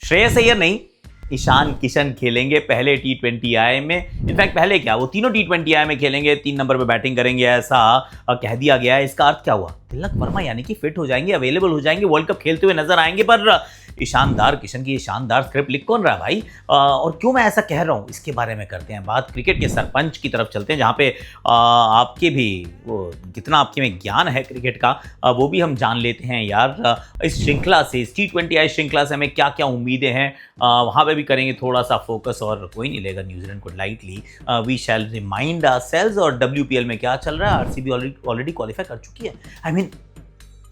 श्रेयस अय्यर नहीं, ईशान किशन खेलेंगे पहले T20I में। इनफैक्ट पहले क्या, वो तीनों T20I में खेलेंगे, 3 नंबर पे बैटिंग करेंगे, ऐसा कह दिया गया है। इसका अर्थ क्या हुआ? तिलक वर्मा यानी कि फिट हो जाएंगे, अवेलेबल हो जाएंगे, वर्ल्ड कप खेलते हुए नजर आएंगे। पर ईशानदार किशन की शानदार स्क्रिप्ट लिख कौन रहा है भाई? और क्यों मैं ऐसा कह रहा हूँ, इसके बारे में करते हैं बात। क्रिकेट के सरपंच की तरफ चलते हैं, जहाँ पे आपके भी वो जितना आपके में ज्ञान है क्रिकेट का, वो भी हम जान लेते हैं यार। इस श्रृंखला से, इस T20I श्रृंखला से हमें क्या क्या उम्मीदें हैं, वहाँ पे भी करेंगे थोड़ा सा फोकस। और कोई नहीं लेगा न्यूजीलैंड को lightly. We shall remind ourselves. और WPL में क्या चल रहा है? आरसीबी ऑलरेडी क्वालिफाई कर चुकी है। आई मीन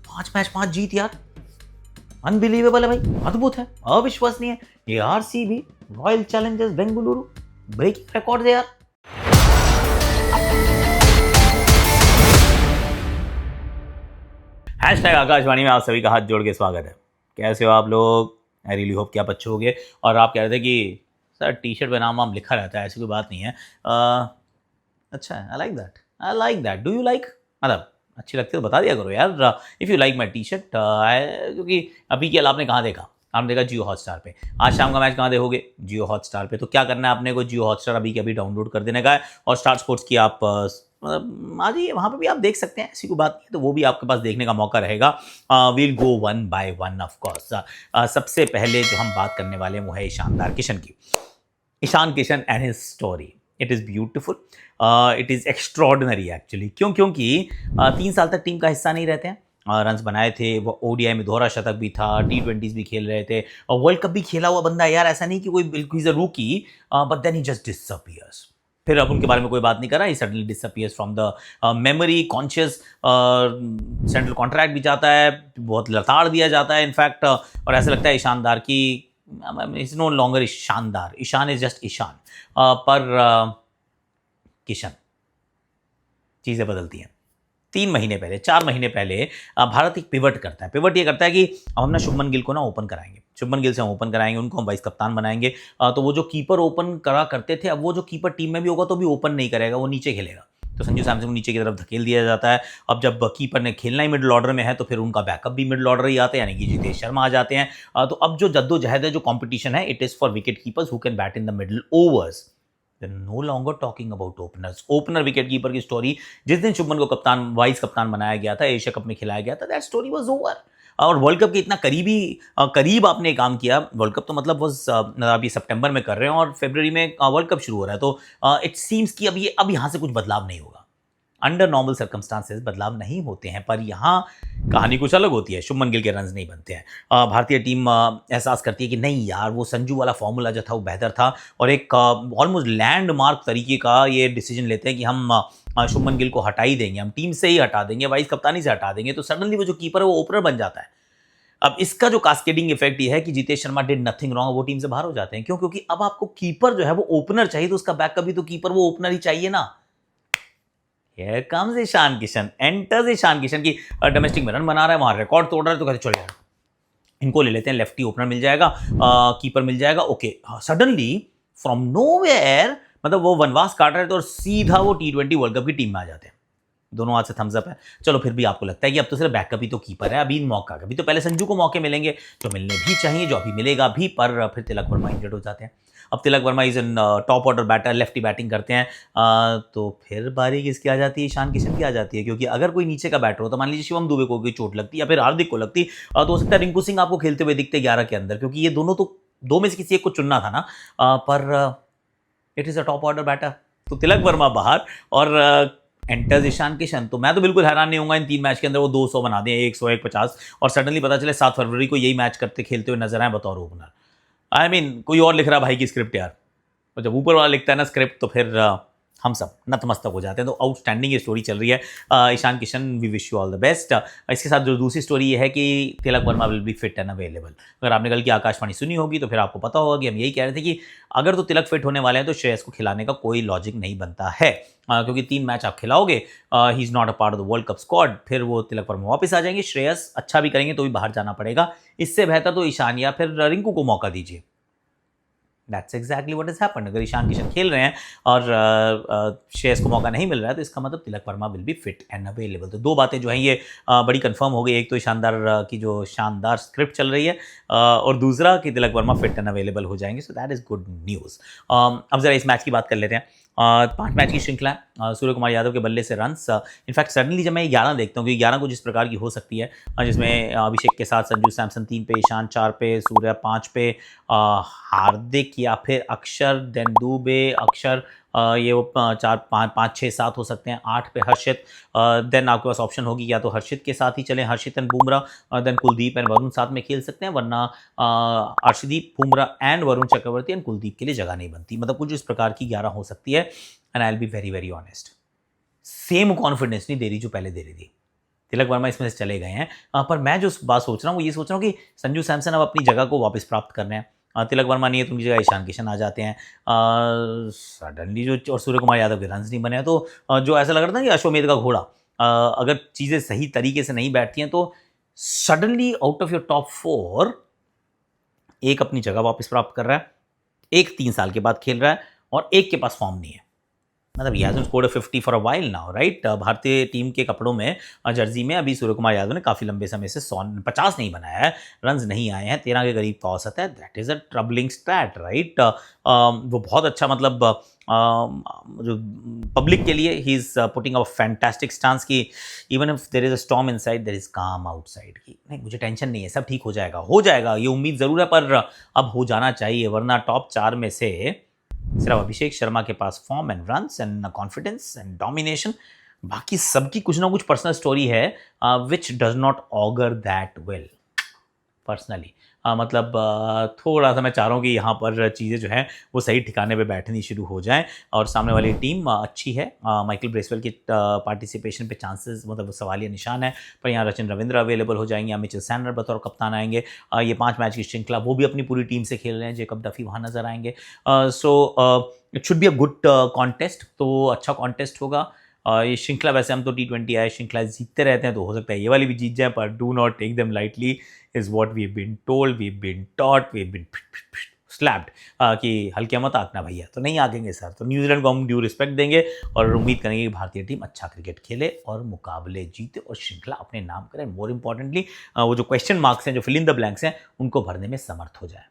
5 मैच 5 जीत यार, अनबिलीवेबल है भाई, अद्भुत है, अविश्वसनीय है। ये RCB, Royal Challengers Bengaluru, breaking record है यार। हैशटैग आकाशवाणी में आप सभी का हाथ जोड़ के स्वागत है। कैसे हो आप लोग? आई रियली होप कि आप अच्छे होंगे। और आप कह रहे थे कि सर टी-शर्ट पे नाम वाम लिखा रहता है, ऐसी कोई बात नहीं है। अच्छा है, I like that. Do you like? मतलब अच्छी लगती है तो बता दिया करो यार। If you like my T-shirt, क्योंकि अभी के आपने कहाँ देखा? आपने देखा जियो हॉटस्टार पे। आज शाम का मैच कहाँ देखोगे? जियो हॉटस्टार पे। तो क्या करना है आपने को? जियो हॉटस्टार अभी के अभी डाउनलोड कर देने का है। और स्टार स्पोर्ट्स की आप मतलब आ जाइए, वहाँ पे भी आप देख सकते हैं, ऐसी कोई बात नहीं है। तो वो भी आपके पास देखने का मौका रहेगा। We'll go one by one of course. सबसे पहले जो हम बात करने वाले हैं वो है ईशानदार किशन की। Ishan Kishan and his story, it is beautiful, it is extraordinary actually. क्योंकि 3 साल तक टीम का हिस्सा नहीं रहते हैं। रन्स बनाए थे, वो ODI में दोहरा शतक भी था, T20s भी खेल रहे थे, और वर्ल्ड कप भी खेला हुआ बंदा है यार। ऐसा नहीं कि कोई बिल्कुल is a rookie, but then he just disappears. फिर अब उनके बारे में कोई बात नहीं कर रहा, he suddenly disappears from the memory conscious. Central contract भी जाता है, बहुत लताड़ दिया जाता है इनफैक्ट। और ऐसा लगता है ईशानदार की इज नो लॉन्गर ईशानदार, ईशान इज जस्ट ईशान। पर किशन, चीज़ें बदलती हैं। 3 महीने पहले, 4 महीने पहले भारत एक पिवट करता है। पिवट ये करता है कि अब हम ना शुभमन गिल को ना ओपन कराएंगे, शुभमन गिल से हम ओपन कराएंगे, उनको हम वाइस कप्तान बनाएंगे। तो वो जो कीपर ओपन करा करते थे, अब वो जो कीपर टीम में भी होगा तो भी ओपन नहीं करेगा, वो नीचे खेलेगा। तो संजू सैमसन को नीचे की तरफ धकेल दिया जाता है। अब जब कीपर ने खेलना ही मिडिल ऑर्डर में है, तो फिर उनका बैकअप भी मिडिल ऑर्डर ही आता है, यानी कि जितेश शर्मा आ जाते हैं। तो अब जो जद्दोजहद है, जो कॉम्पिटिशन है, it is for wicket keepers who can bat in the middle overs. No longer talking about openers. Opener wicket keeper की स्टोरी, जिस दिन शुभमन को कप्तान, वाइस कप्तान बनाया गया था, एशिया कप में खिलाया गया था, दैट स्टोरी वाज ओवर। और वर्ल्ड कप के इतना करीब आपने काम किया। वर्ल्ड कप तो मतलब अभी सितंबर में कर रहे हैं और फरवरी में वर्ल्ड कप शुरू हो रहा है। तो इट सीम्स कि अब यहाँ से कुछ बदलाव नहीं होगा। अंडर नॉर्मल सर्कमस्टांसेस बदलाव नहीं होते हैं, पर यहाँ कहानी कुछ अलग होती है। शुभमन गिल के रन्स नहीं बनते हैं। भारतीय टीम एहसास करती है कि नहीं यार, वो संजू वाला फॉर्मूला जो था वो बेहतर था, और एक ऑलमोस्ट लैंडमार्क तरीके का ये डिसीजन लेते हैं कि हम शुभमन गिल को हटा ही देंगे, हम टीम से ही हटा देंगे, वाइस कप्तानी से हटा देंगे। तो सडनली वो जो कीपर है वो ओपनर बन जाता है। अब इसका जो कास्केडिंग इफेक्ट ये है कि Jitesh Sharma did nothing wrong, वो टीम से बाहर हो जाते हैं। क्यों? क्योंकि अब आपको कीपर जो है वो ओपनर चाहिए, तो उसका बैकअप भी तो कीपर वो ओपनर ही चाहिए ना। Here comes Ishan Kishan, enters Ishan Kishan की डोमेस्टिक में रन बना रहा है, वहां रिकॉर्ड तोड़ रहा है। तो कहते चलो यार इनको ले लेते हैं, लेफ्टी ओपनर मिल जाएगा, कीपर मिल जाएगा। ओके, सडनली फ्रॉम नोवेयर, मतलब वो वनवास काट रहे थे और सीधा वो T20 वर्ल्ड कप की टीम में आ जाते हैं। दोनों हाथ से थम्स अप है। चलो फिर भी आपको लगता है कि अब तो सिर्फ बैकअप ही तो कीपर है, अभी मौका, अभी तो पहले संजू को मौके मिलेंगे, जो मिलने भी चाहिए, जो अभी मिलेगा भी। पर फिर तिलक वर्मा इंजर्ड हो जाते हैं। अब Tilak Varma is in top order batter, lefty batting करते हैं। तो फिर बारी किसकी आ जाती है? ईशान किशन की आ जाती है। क्योंकि अगर कोई नीचे का बैटर हो, तो मान लीजिए शिवम दुबे को कोई चोट लगती या फिर हार्दिक को लगती, तो हो सकता है रिंकू सिंह आपको खेलते हुए दिखते 11 के अंदर, क्योंकि ये दोनों तो दो में से किसी एक को चुनना था ना। पर it is a top order batter. तो तिलक वर्मा बाहर और एंटर्स ईशान किशन। तो मैं तो बिल्कुल हैरान नहीं होऊंगा इन 3 मैच के अंदर वो 200 बना दें, 100, 150, और सडनली पता चले 7 फरवरी को यही मैच करते खेलते हुए नजर आए बतौर ओपनर। आई मीन कोई और लिख रहा भाई की स्क्रिप्ट यार। और जब ऊपर वाला लिखता है ना स्क्रिप्ट, तो फिर हम सब नतमस्तक हो जाते हैं। तो आउटस्टैंडिंग ये स्टोरी चल रही है। Ishan Kishan, we wish you all the best. इसके साथ जो दूसरी स्टोरी ये है कि Tilak Varma will be fit and available. अगर आपने कल की आकाशवाणी सुनी होगी तो फिर आपको पता होगा कि हम यही कह रहे थे कि अगर तो तिलक फिट होने वाले हैं तो श्रेयस को खिलाने का कोई लॉजिक नहीं बनता है। क्योंकि 3 मैच आप खिलाओगे, he is not a part of the world cup squad, फिर वो तिलक वर्मा वापस आ जाएंगे। श्रेयस अच्छा भी करेंगे तो भी बाहर जाना पड़ेगा। इससे बेहतर तो ईशान या फिर रिंकू को मौका दीजिए। That's exactly what is happened. अगर ईशान किशन खेल रहे हैं और श्रेयस को मौका नहीं मिल रहा है तो इसका मतलब Tilak Varma will be fit and available. तो दो बातें जो हैं ये बड़ी कंफर्म हो गई। एक तो की जो शानदार स्क्रिप्ट चल रही है और दूसरा कि Tilak Verma fit and available हो जाएंगे। So that is good news. अब जरा इस मैच की बात कर लेते हैं। 5 मैच की श्रृंखला है। सूर्य कुमार यादव के बल्ले से रन्स इनफैक्ट सडनली जब मैं 11 देखता हूँ कि 11 कुछ इस प्रकार की हो सकती है जिसमें अभिषेक के साथ संजू सैमसन 3 पे, ईशान 4 पे, सूर्य 5 पे, हार्दिक या फिर अक्षर, देन दुबे, अक्षर, ये वो 4 5 6 7 हो सकते हैं, 8 पे हर्षित, देन आपके पास ऑप्शन होगी या तो हर्षित के साथ ही चलें, Harshit and Bumrah, then Kuldeep and Varun साथ में खेल सकते हैं, वरना अर्शदीप, बुमराह एंड वरुण चक्रवर्ती एंड कुलदीप के लिए जगह नहीं बनती। मतलब कुछ इस प्रकार की 11 हो सकती है। And I will be very very honest, same confidence नहीं दे रही जो पहले दे रही थी। तिलक वर्मा इसमें से चले गए हैं पर मैं जो बात सोच रहा हूँ वो ये सोच रहा हूँ कि संजू सैमसन अब अपनी जगह को वापस प्राप्त कर रहे हैं। तिलक वर्मा नहीं है तो उनकी जगह ईशान किशन आ जाते हैं। सडनली जो और सूर्य कुमार यादव के रन्स नहीं बने हैं तो जो ऐसा लग रहा था कि अश्वमेध का घोड़ा अगर चीज़ें सही तरीके से नहीं बैठती हैं तो suddenly out of your top 4 एक अपनी जगह वापस प्राप्त कर रहा है, एक 3 साल के बाद खेल रहा है और एक के पास फॉर्म नहीं है। मतलब he hasn't scored a 50 for a while now, right? भारतीय टीम के कपड़ों में जर्सी में अभी सूर्य कुमार यादव ने काफ़ी लंबे समय से 50 नहीं बनाया है, रन्स नहीं आए हैं, 13 के करीब का औसत है। That is a troubling stat, right? वो बहुत अच्छा मतलब जो पब्लिक के लिए he is putting a fantastic stance की even if there is a storm inside there is calm outside की नहीं, मुझे टेंशन नहीं है, सब ठीक हो जाएगा, ये उम्मीद ज़रूर है पर अब हो जाना चाहिए, वरना टॉप 4 में से सिर्फ अभिषेक शर्मा के पास form and runs and confidence and domination, बाकी सबकी कुछ ना कुछ पर्सनल स्टोरी है which does not augur that well personally. मतलब थोड़ा सा मैं चाह रहा हूँ कि यहाँ पर चीज़ें जो हैं वो सही ठिकाने पे बैठनी शुरू हो जाएं और सामने वाली टीम अच्छी है। माइकल ब्रेसवेल की पार्टिसिपेशन पे चांसेस मतलब सवालिया निशान है, पर यहाँ रचिन रविंद्र अवेलेबल हो जाएंगे, मिचेल सैंडलर बतौर कप्तान आएंगे। ये 5 मैच की श्रृंखला वो भी अपनी पूरी टीम से खेल रहे हैं, जेकब डफी वहाँ नजर आएंगे। So it should be a good contest, तो अच्छा कॉन्टेस्ट होगा। ये श्रृंखला वैसे हम तो T20 आए श्रृंखला जीतते रहते हैं तो हो सकता है ये वाली भी जीत जाए, पर do not take them lightly is what we have been told, we have been taught, we have been slapped कि हल्के मत आंकना भैया, तो नहीं आंकेंगे सर। तो न्यूजीलैंड को हम ड्यू रिस्पेक्ट देंगे और उम्मीद करेंगे कि भारतीय टीम अच्छा क्रिकेट खेले और मुकाबले जीते और श्रृंखला अपने नाम करें। मोर इंपॉर्टेंटली वो जो क्वेश्चन मार्क्स हैं, जो फिल इन द ब्लैंक्स हैं, उनको भरने में समर्थ हो जाए।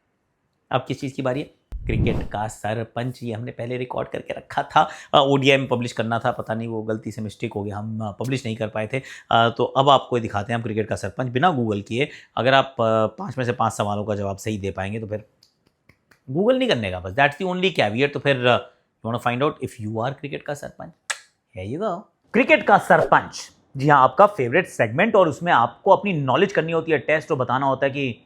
अब किस चीज़ की बारी है? क्रिकेट का सरपंच। ये हमने पहले रिकॉर्ड करके रखा था, ओडीआई में पब्लिश करना था, पता नहीं वो गलती से मिस्टेक हो गया, हम पब्लिश नहीं कर पाए थे। तो अब आपको दिखाते हैं हम क्रिकेट का सरपंच बिना गूगल किए। अगर आप 5 में से 5 सवालों का जवाब सही दे पाएंगे तो फिर गूगल नहीं करने का, बस दैट्स दी ओनली कैवियट। तो फिर you want to find out if you are cricket का sarpanch, here you go. Cricket का सरपंच, जी हाँ, आपका फेवरेट सेगमेंट, और उसमें आपको अपनी नॉलेज करनी होती है टेस्ट, और बताना होता है कि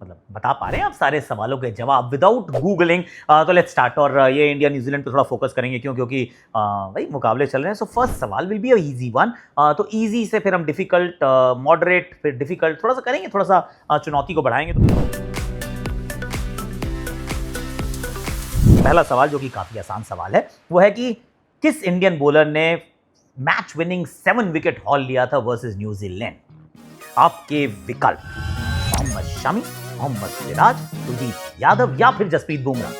मतलब बता पा रहे हैं आप सारे सवालों के जवाब विदाउट गूगलिंग। तो लेट्स स्टार्ट। और ये इंडिया न्यूजीलैंड पे थोड़ा फोकस करेंगे क्योंकि भाई मुकाबले चल रहे हैं। सो फर्स्ट सवाल will be a easy one. तो इजी से फिर हम डिफिकल्ट, मॉडरेट, फिर डिफिकल्ट थोड़ा सा करेंगे, थोड़ा सा चुनौती को बढ़ाएंगे। तो पहला सवाल जो कि काफी आसान सवाल है वो है कि किस इंडियन बॉलर ने मैच विनिंग 7 विकेट हॉल लिया था वर्सेस न्यूजीलैंड? आपके विकल्प मोहम्मद शमी, मोहम्मद सिराज, कुलदीप यादव या फिर जसप्रीत बुमराह।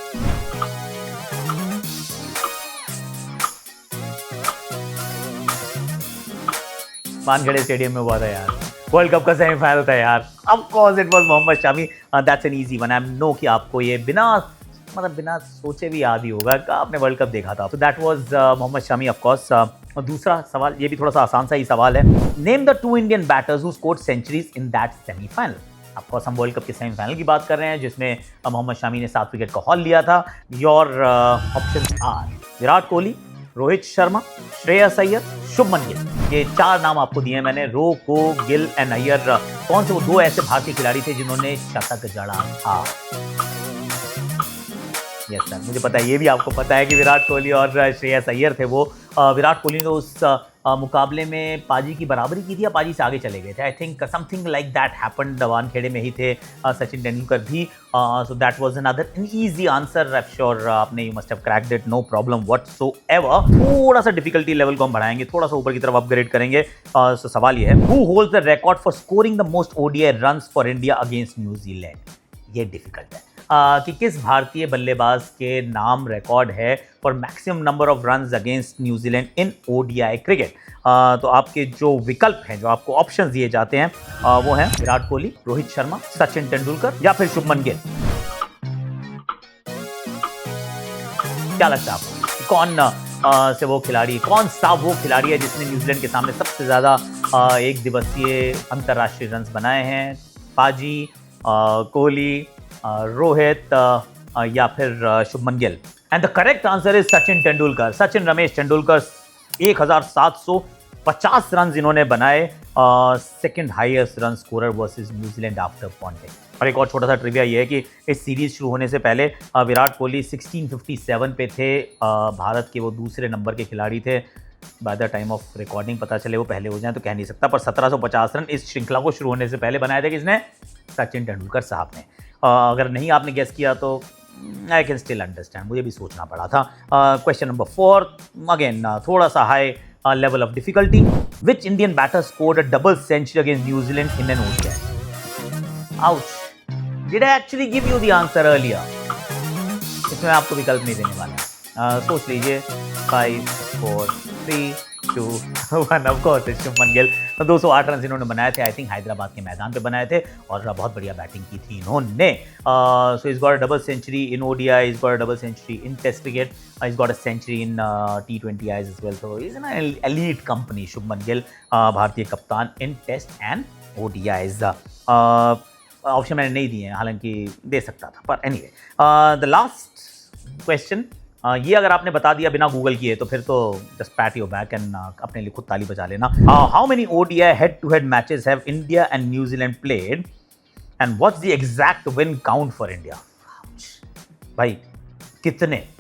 वानखेड़े स्टेडियम में हुआ था यार, वर्ल्ड कप का सेमीफाइनल था यार। Of course it was Mohammed Shami. That's an easy one. I know कि आपको ये बिना सोचे भी याद ही होगा कि आपने वर्ल्ड कप देखा था। तो that was Mohammed Shami of course. और दूसरा सवाल ये भी थोड़ा सा आसान सा ही सवाल है। Name the 2 Indian batters who scored centuries in that semifinal. Of course हम वर्ल्ड कप के सेमीफाइनल की बात कर रहे हैं जिसमें मोहम्मद शमी ने 7 विकेट का हॉल लिया था। Your options are Virat Kohli, Rohit Sharma, Shreyas Iyer, Shubman Gill. ये 4 नाम आपको दिए मैंने। रो, को, गिल एंड अय्यर कौन से वो 2 ऐसे भारतीय खिलाड़ी थे जिन्होंने शतक जड़ा था? यस सर, मुझे पता है, ये भी आपको पता है कि विराट कोहली और श्रेयस अय्यर थे वो। विराट कोहली ने उस मुकाबले में पाजी की बराबरी की थी या पाजी से आगे चले गए थे। I think something like that happened. Wankhede में ही थे सचिन तेंदुलकर भी। So that was another an easy answer. I am sure आपने you must have cracked it, no problem whatsoever. थोड़ा सा डिफिकल्टी लेवल को हम बढ़ाएंगे, थोड़ा सा ऊपर की तरफ अपग्रेड करेंगे। सो सवाल ये है, who holds the record for scoring the most ODI runs for India against New Zealand? ये डिफिकल्ट है। कि किस भारतीय बल्लेबाज के नाम रिकॉर्ड है for maximum number of runs against New Zealand in ODI cricket. तो आपके जो विकल्प हैं, जो आपको ऑप्शंस दिए जाते हैं, वो हैं विराट कोहली, रोहित शर्मा, सचिन तेंदुलकर या फिर शुभमन गिल। क्या लगता है आपको कौन सा वो खिलाड़ी है जिसने न्यूजीलैंड के सामने सबसे ज्यादा एक दिवसीय अंतरराष्ट्रीय रन्स बनाए हैं? पाजी, कोहली, रोहित या फिर Shubman Gill? And the correct answer is Sachin Tendulkar. Sachin Ramesh Tendulkar 1750 run इन्होंने बनाए, second highest run scorer versus New Zealand after Ponting. और एक और छोटा सा ट्रिविया ये है कि इस सीरीज शुरू होने से पहले विराट कोहली 1657 पे थे, भारत के वो दूसरे नंबर के खिलाड़ी थे। By the time of recording पता चले वो पहले हो जाए तो कह नहीं सकता, पर 1750 रन इस श्रृंखला को शुरू होने से पहले बनाए थे किसने? सचिन तेंदुलकर साहब ने। अगर नहीं आपने गेस किया तो आई कैन स्टिल अंडरस्टैंड, मुझे भी सोचना पड़ा था। क्वेश्चन नंबर 4, अगेन थोड़ा सा high level of difficulty. Which Indian batter scored a double century against New Zealand in an ODI? Ouch. Did I actually give you the answer earlier? इसमें आपको विकल्प नहीं देने वाला। सोच लीजिए। 5, 4, 3, 2, 1। Of course Shubman Gill. 208 run इन्होंने बनाए थे, आई थिंक हैदराबाद के मैदान पे बनाए थे, और बहुत बढ़िया बैटिंग की थी इन्होंने। So is got a double century in ODI, is got a double century in test cricket, is got a century in T20 as well. So is an elite company Shubman Gill, भारतीय कप्तान in test and ODIs. Option मैंने नहीं दिए हैं, हालांकि दे सकता था, पर एनीवे द लास्ट क्वेश्चन, ये अगर आपने बता दिया बिना गूगल किए तो फिर तो just pat your back and अपने लिए खुद ताली बजा लेना। How many ODI head to head matches have India and New Zealand played and what's the exact win count for India? भाई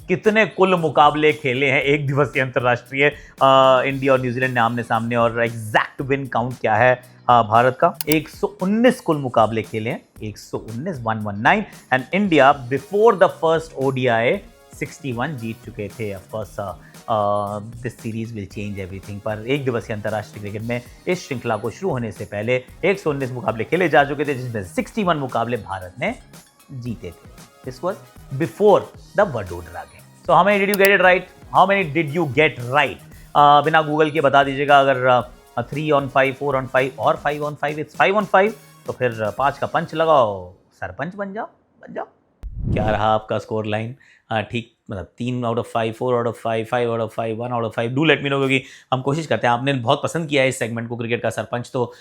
कितने कुल मुकाबले खेले हैं एक दिवसीय अंतरराष्ट्रीय इंडिया और न्यूजीलैंड ने आमने सामने, और एग्जैक्ट विन काउंट क्या है भारत का? 119 कुल मुकाबले खेले हैं, 119, 119, and India before the first ODI 61 जीत चुके थे। Of course this series will change everything, पर एक दिवसीय अंतरराष्ट्रीय क्रिकेट में इस श्रृंखला को शुरू होने से पहले 119 मुकाबले खेले जा चुके थे, जिसमें 61 मुकाबले भारत ने जीते थे। This was before the Vadodara game. So how many did you get it right? How many did you get right? बिना गूगल के बता दीजिएगा। अगर 3 on 5, 4 on 5 और 5 on 5, इट्स 5 on 5, तो फिर 5 का पंच लगाओ, सरपंच बन जाओ। क्या रहा आपका स्कोर लाइन? ठीक, मतलब 3 out of 5, 4 out of 5, 5 out of 5, 1 out of 5। Do let me know, क्योंकि हम कोशिश करते हैं, आपने बहुत पसंद किया है इस सेगमेंट को, क्रिकेट का सरपंच, तो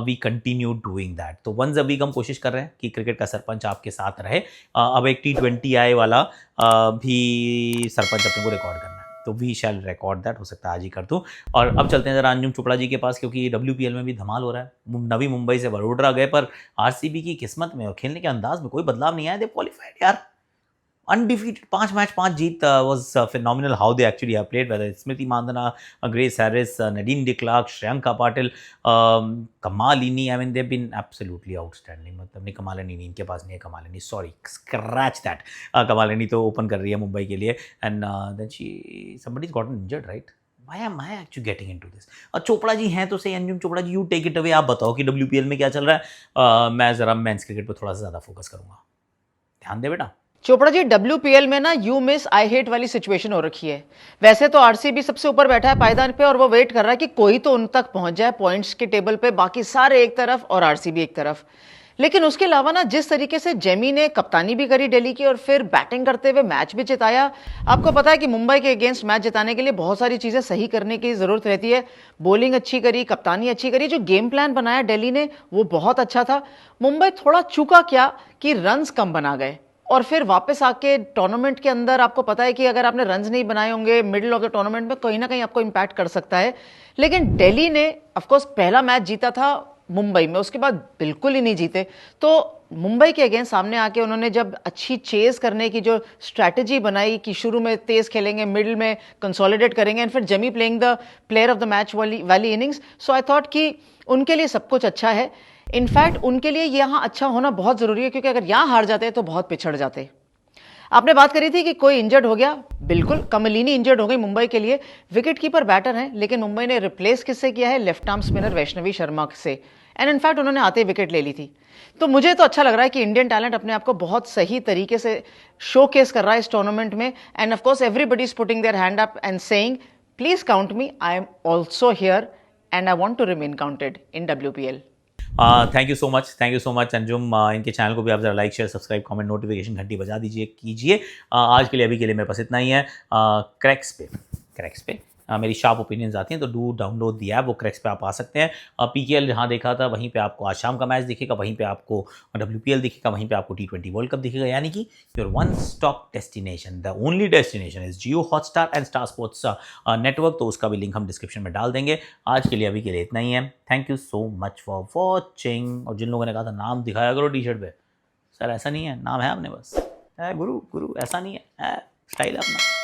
वी कंटिन्यू डूइंग दैट। तो वंस अ वीक हम कोशिश कर रहे हैं कि क्रिकेट का सरपंच आपके साथ रहे। अब एक T20 आई वाला भी सरपंच अपने को रिकॉर्ड करना है, तो वी शैल रिकॉर्ड दैट। हो सकता है आज ही कर दूं। और अब चलते हैं जरा अंजुम चोपड़ा जी के पास, क्योंकि WPL में भी धमाल हो रहा है। नवी मुंबई से वडोदरा गए, पर आरसीबी की किस्मत में और खेलने के अंदाज में कोई बदलाव नहीं आया। दे क्वालिफाइड यार, undefeated, 5 match 5 Jeet was phenomenal how they actually have played, whether it's Smriti Mandhana, Grace Harris, Nadine de Klerk, Shreyanka Patil, Kamalini. I mean, they've been absolutely outstanding. मतलब नहीं, Kamalini नहीं, इनके पास नहीं है Kamalini, sorry, scratch that. Kamalini तो open कर रही है मुंबई के लिए, and then somebody's gotten injured, right? Why am I actually getting into this? Chopra ji हैं तो सही, Anjum Chopra ji, you take it away. आप बताओ कि WPL में क्या चल रहा है। मैं जरा मेंस क्रिकेट पर थोड़ा सा ज़्यादा फोकस करूँगा, ध्यान दे बेटा। चोपड़ा जी, WPL में ना यू मिस आई हेट वाली सिचुएशन हो रखी है। वैसे तो आरसीबी सबसे ऊपर बैठा है पायदान पे, और वो वेट कर रहा है कि कोई तो उन तक पहुंच जाए पॉइंट्स के टेबल पे, बाकी सारे एक तरफ और आरसीबी एक तरफ। लेकिन उसके अलावा ना, जिस तरीके से जेमी ने कप्तानी भी करी दिल्ली की, और फिर बैटिंग करते हुए मैच भी जिताया। आपको पता है कि मुंबई के अगेंस्ट मैच जिताने के लिए बहुत सारी चीजें सही करने की जरूरत रहती है। बॉलिंग अच्छी करी, कप्तानी अच्छी करी, जो गेम प्लान बनाया दिल्ली ने वो बहुत अच्छा था। मुंबई थोड़ा चूका क्या कि रन्स कम बना गए, और फिर वापस आके टूर्नामेंट के अंदर आपको पता है कि अगर आपने रन्स नहीं बनाए होंगे मिडिल ऑफ द टूर्नामेंट में, कहीं ना कहीं आपको इंपैक्ट कर सकता है। लेकिन दिल्ली ने ऑफ कोर्स पहला मैच जीता था मुंबई में, उसके बाद बिल्कुल ही नहीं जीते। तो मुंबई के अगेंस्ट सामने आके उन्होंने जब अच्छी चेज करने की जो स्ट्रैटेजी बनाई कि शुरू में तेज खेलेंगे, मिडिल में कंसोलिडेट करेंगे, एंड फिर Jamie playing the player of the match वाली इनिंग्स, सो आई थॉट कि उनके लिए सब कुछ अच्छा है। इनफैक्ट उनके लिए यहाँ अच्छा होना बहुत जरूरी है, क्योंकि अगर यहाँ हार जाते तो बहुत पिछड़ जाते। आपने बात करी थी कि कोई इंजर्ड हो गया, बिल्कुल कमलिनी इंजर्ड हो गई मुंबई के लिए। विकेट कीपर बैटर हैं, लेकिन मुंबई ने रिप्लेस किससे किया है? Left arm spinner Vaishnavi Sharma से। एंड इनफैक्ट उन्होंने आते ही विकेट ले ली थी। तो मुझे तो अच्छा लग रहा है कि इंडियन टैलेंट अपने आप को बहुत सही तरीके से शोकेस कर रहा है इस टूर्नामेंट में। And of course everybody is putting their hand up and saying please count me, I am also here and I want to remain counted in WPL। Thank you so much Anjum. इनके channel को भी आप ज़रा like share subscribe comment notification घंटी बजा दीजिए कीजिए। आज के लिए अभी के लिए मेरे पास इतना ही है। क्रैक्स पे मेरी शार्प ओपिनियंस आती हैं, तो डू डाउनलोड दी ऐप, वो क्रैक्स पे आप आ सकते हैं। PKL जहाँ देखा था वहीं पे आपको आज शाम का मैच दिखेगा, वहीं पे आपको WPL दिखेगा, वहीं पे आपको T20 वर्ल्ड कप दिखेगा। यानी कि your one stop destination, the only destination is Jio Hotstar and star sports network. तो उसका भी लिंक हम डिस्क्रिप्शन में डाल देंगे। आज के लिए अभी के लिए इतना ही है। Thank you so much for watching. और जिन लोगों ने कहा था नाम दिखाया करो टी शर्ट पे, सर ऐसा नहीं है, नाम है अपने बस, गुरु ऐसा नहीं है, स्टाइल है अपना।